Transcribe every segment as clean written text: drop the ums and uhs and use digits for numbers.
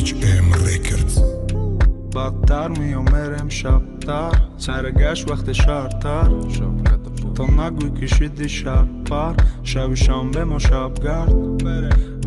HM Records. بدتر میامرم شبتر سرگشت وقت شرطر تا نگوی کشیدی شب پر شب شنبه ما شبگرد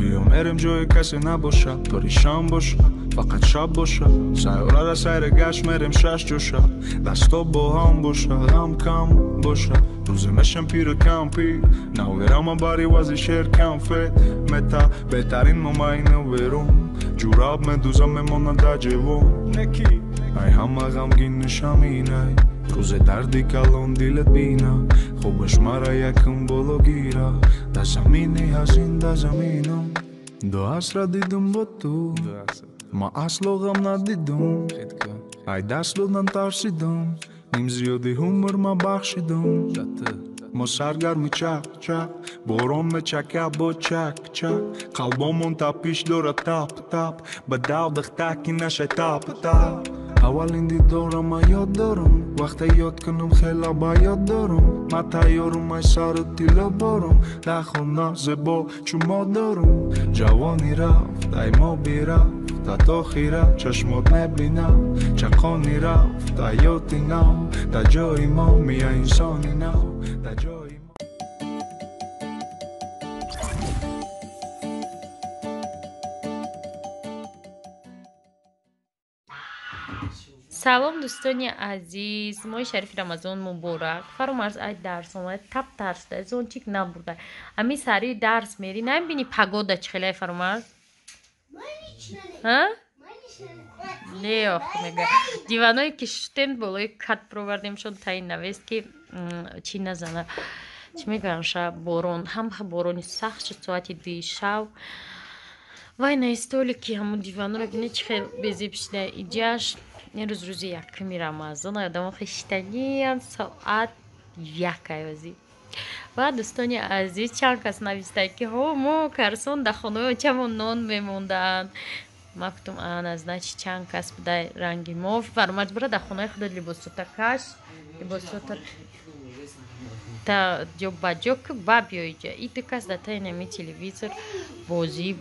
میامرم جای کسی نباشه پریشان باشه فقط شب باشه سیاره را سرگشت میرم شش جوشه دستا با هم باشه غم کم باشه روز مشم پیر کم پیر نویرم باری وزی شیر کم فید متا بهترین مماینه ویروم جوراب مدوزم میمانه در جوون ای همه غمگین نشم اینه روز دردی کلان دیلت بینه خوبش مرا یکم بالا گیره در زمینی هزین در زمینم دو عصر دیدم با تو ما اصلا غم ندیدم ای دست دادن ترسیدم نیم زیادی همور ما بخشیدم ما سرگرمی چک چک باران میچکه با چک چک قلبامون تپیش داره تپ تپ به دردخ تکی نشه تپ تپ اولین دیدارم ما یاد دارم وقتی یاد کنم خیلی با یاد دارم ما تیارم ای سر تیلا بارم در خونه زبا چما دارم جوانی رفت ای ما بی رفت تا خیره چشمات نبینم چقانی رفت تا یادی نم تا جای ما میه انسانی نم تا جای ما سلام دوستانی عزیز ماه شریف رمضان مبارک فرامرز ای درس اومد تب درس ده زون چیک نبوده امی سری درس میری نمیبینی پگودا چخیله فرامرز ها نه میگه دیوانایی که شتند بالای کت پروردیم شد تا این نویست که چی نزنه چی میگم شب بارون هم بارونی سخت شد ساعتی دیشب وای نیستولی که همون دیوانو رو بینه چی خیلی بیزی بشده ایجاش این روز یکمی رمضان آدم خشتگی ساعت یک ایوزی و دوستانی عزیز چند کس نویسته که ما کرسون در خانه چمون نان میموندن مکتوم آن از نچی چند کس بده رنگی موف فرمت برای در خانه خود لباسو تا کش لباسو تا جو بجو که با بیایی جا ای تو کس در تای نمی تلویزر بازی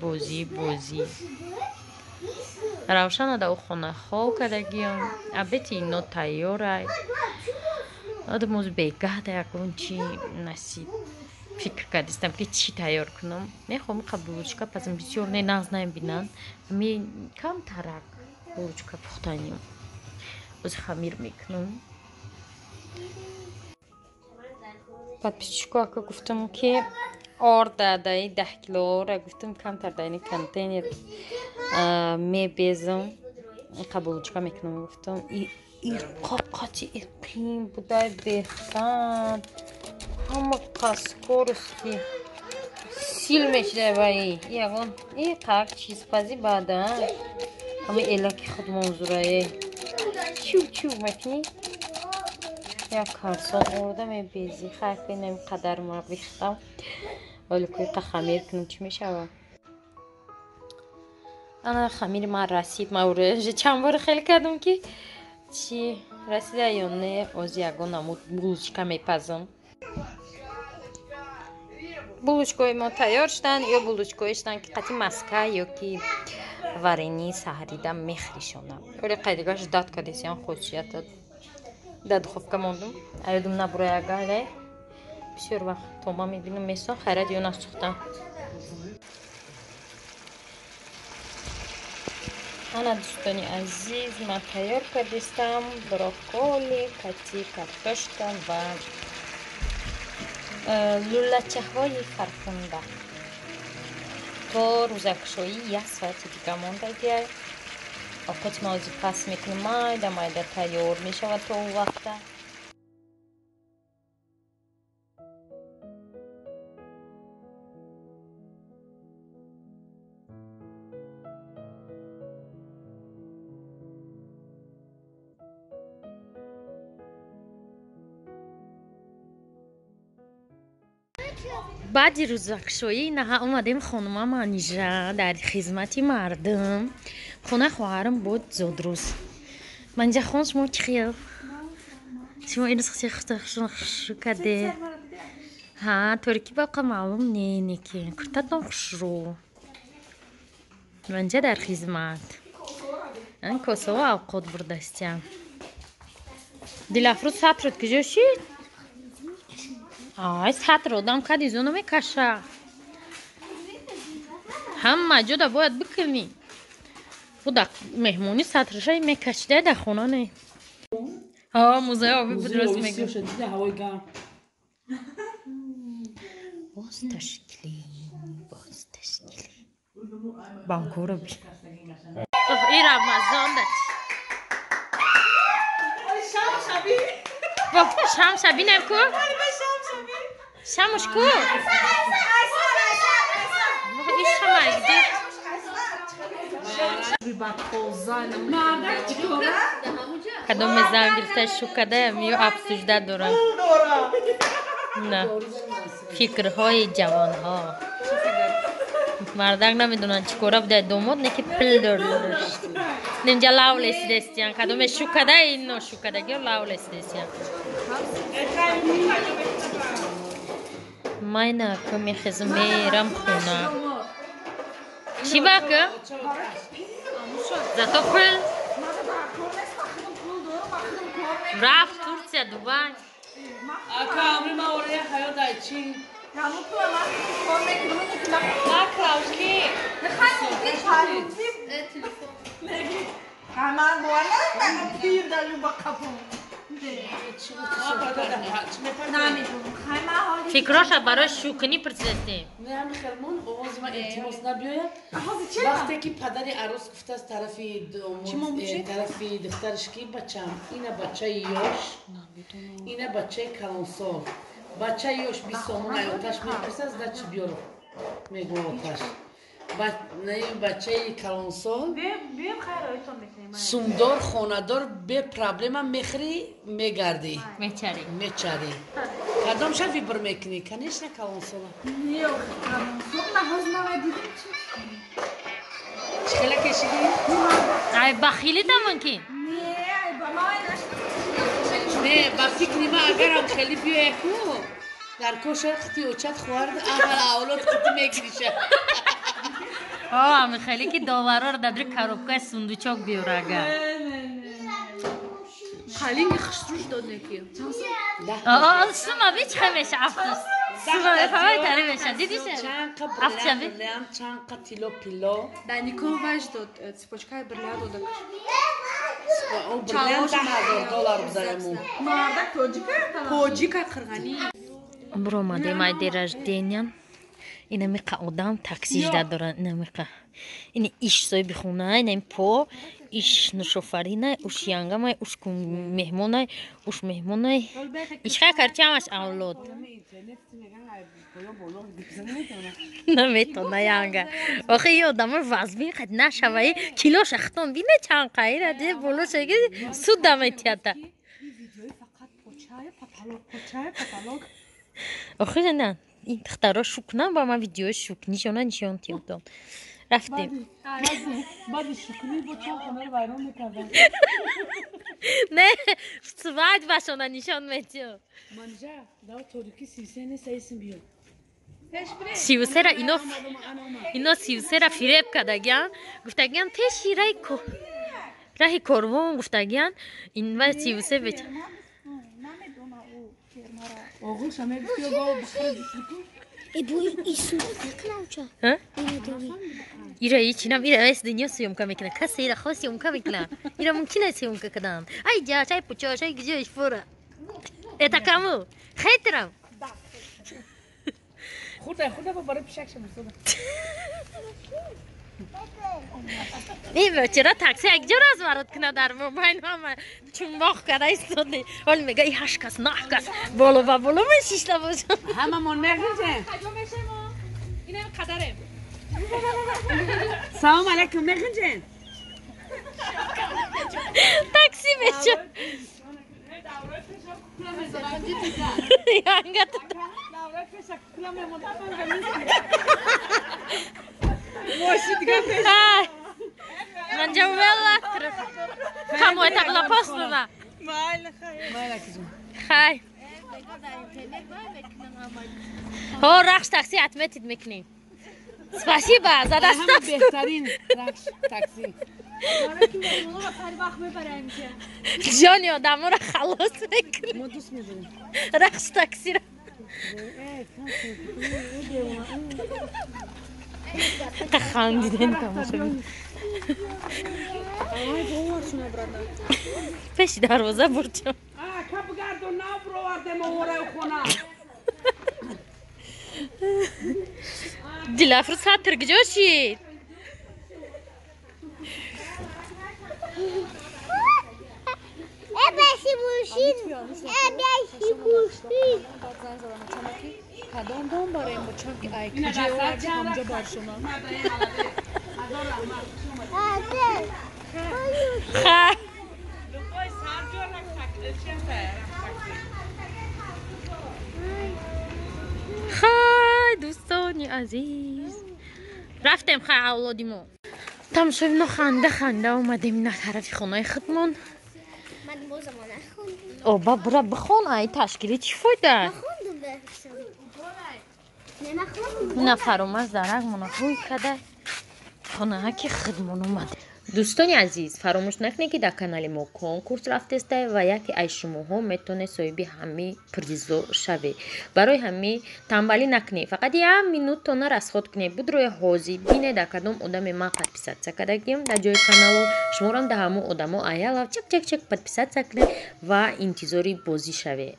روشن در خانه خواه کدگیم ابیتی اینا تایورای آدموز بگه در یکون چی نصیب فکر کردستم که چی تایار کنم میخوام قبولوچکا پسیم بسیار نه ناز نمیبینن می کم ترک بولوچکا پختانیم باز خمیر میکنم بعد پیشکو که گفتم که آرد دادایی 10 کیلو را گفتم کم تر دایی کنتینر میبیزم قبولوچکا میکنم گفتم این قاچی قیم بوده بهتن همه قسکورستی سیل میشده بایی یکون این تاک چیز پزی بعدا همه ایلاکی خود منظوره چو میکنی یک کارسان ارده میبیزی خیلی نمی قدر ما بیختم ولی که خمیر کنم چی میشه انا خمیر ما رسید ما چند بار خیلی کردم که چی رسیده یا نه از یکون نمود بولوچکا میپزم بولوچکای ما تیار شدن یا بولوچکای شدن که قطعی مسکه یا که وارینی سهریدم میخریشونم ولی قیدگاش داد کدیسیان خوشیت داد خوب که موندم ایدم نبروی اگره بسیار وقت توما میبینم میسان خیرد یا نسوختم انا دوستانی عزیز ما تیار کردستم براکولی کتی کارتشکم و لولچه های فرخونده تو روزکشویی یک ساعتی دیگه مونده دیگه اوقات موزی پس میکنم مایده تیار میشه و تو وقته بعد روزکشویی نه اومدیم خانم منیژه در خدمتی مردم خونه خواهرم بود زود روز منیژه خون شما چخیه شما اینو خشو کده ها ترکی باقا معلوم نه که کرتت نخش رو منیژه در خدمت این کاسه ها اوقات بردستیم دلافروز سطر رد کجا شید؟ آی سطر آدم کدی زونو میکشه همه جدا باید بکنی بودا مهمونی سطرشای میکشیده در خونه نه موزه آبی بود درست میگم باز تشکیلی بانکو رو بی این رمضان ده شام شبی نم کو؟ شامش کو؟ این شام اگده کدام زن گرفته شو کده میو افسوجده دارم نه فکرهای جوان ها مردک نمیدونن چیکاره بوده دوماد نه که پل داشت نینجا لاولس دستیان کدام شو کده این شو کدگی لاولس دستیان ماینا کمی خزمیرم خونه چی باکه؟ زاتو پل رفت ترکیه دوبای Aka amri ma oraya hayal da için. Ya mutlu ama sonra kırmızı Ne kravski? ne kadar bir telefon. Hemen bu arada ben bir de luba kapı. فکراش برای شوکنی پرسیدیم نه هم خرمون اوز ما التماس نبیاید وقتی که پدر عروس گفته از طرفی دخترش کی بچم اینه بچه یوش اینه بچه کلانسال بچه یوش 20 سومون آتش میپرسه از دچ بیارو میگم آتش نه بچه کلانسال سومدار خاندار به پرابلم میخری میگردی میچری کدام شفی بر میکنی کنیش نه کلانسال چخلا کشیدی؟ ای بخیلی دامن کی؟ نه با فکری ما اگر هم خیلی بیای کو در کوشر خطی اوچت خوارد اول اولاد خطی میگریشه همه خیلی که داورا رو در کاروبگاه سندوچاک بیورگه خیلی خشروش داد نکی سوما بیچ خمیشه افسوس سوما بفهمه تره بشه دیدیشه افسوس بی چند قتیلو پیلو در نیکو وش داد سپاچکای برلیا داده او برلیا $10,000 بزایمون مردک توجیکای قرغانی برو ماده مای دیرش دینیم اینه میقه آدم تاکسیش دارن اینه میقه اینه ایش سوی بخونه اینه پا ایش نشوفرینه اوش یانگمه اوش مهمونه اوش مهمونه ایش خیلی کرچه همش اولاد نمیتونه یانگه آخه یه آدم وزبی قد نشوه کیلوش اختان بینه چند قیره دیده بولو شگه سود دمیتیده آخه نه این دخترها شوکنن با من ویدیو شوکنیشونه نشان تیودم رفتیم بعد شوکنی با چند خمر ویران میکردن نه سواد باشونه نشان میتیم منجا داو ترکی 33 سایسیم بیو 33 را اینا 33 را فریب کردگیان گفتگیان تشی رای کروان گفتگیان این وقت 33 بچه اوغل شما بیو گاو بخره دیسکو ها؟ ایرا ایچینم ایرا ایس دنیا سیومکا میکنه کسی ایرا خواست سیومکا میکنه ایرا ممکنه سیومکا کدام ای جا چای پوچا چای گجوش فورا ایتا کامو خیترم خدا با برای پیشک شما این چرا تاکسی یک جور از وارد کنه در موبایل همه چون باخ کرده ایستاده حال میگه ای 8 کس 9 کس بالا و بالا من شیشتا باشم همه من میگنجه اینه قدره سلام علیکم میگنجه تاکسی بشه یانگت من جوالا کامو تقلا پاس بنا خیر ها رخش تاکسی اتمتید میکنیم спасибо за доставку بهترین رخش تاکسی جانی آدم را خلاص میکنه ما دوست می‌داریم رقص تاکسی را خندیدن تماشا پیش دروازه برچم دلافرو ساتر کجا شید باشی بوشید باشی بوشید کدام دام برای ما چون که ای کجا وردی همجا بار شما خای دوستانی عزیز رفتیم خای اولادیمو تماشا اینا خنده اومدیم اینا طرفی خونه خودمون من بازم نخوندم اوبا برا بخون ای تشکیلی چی فایده نخوندم نخوندم نه فرامرز درک منافوی کده خونه ها که خودمون اومده دوستانی عزیز فراموش نکنید که در کانال ما کنکورس رفته و یکی از شماها میتونه صاحب همه پرزو شوه برای همه تنبلی نکنید فقط یک مینوت تا از خود کنید بود روی حوزی بینه در کدام آدم ما подписаться کردیم در جای کانال شما هم در همه آدم ها ایالا چک پподписаться کنید و انتظاری بازی شوه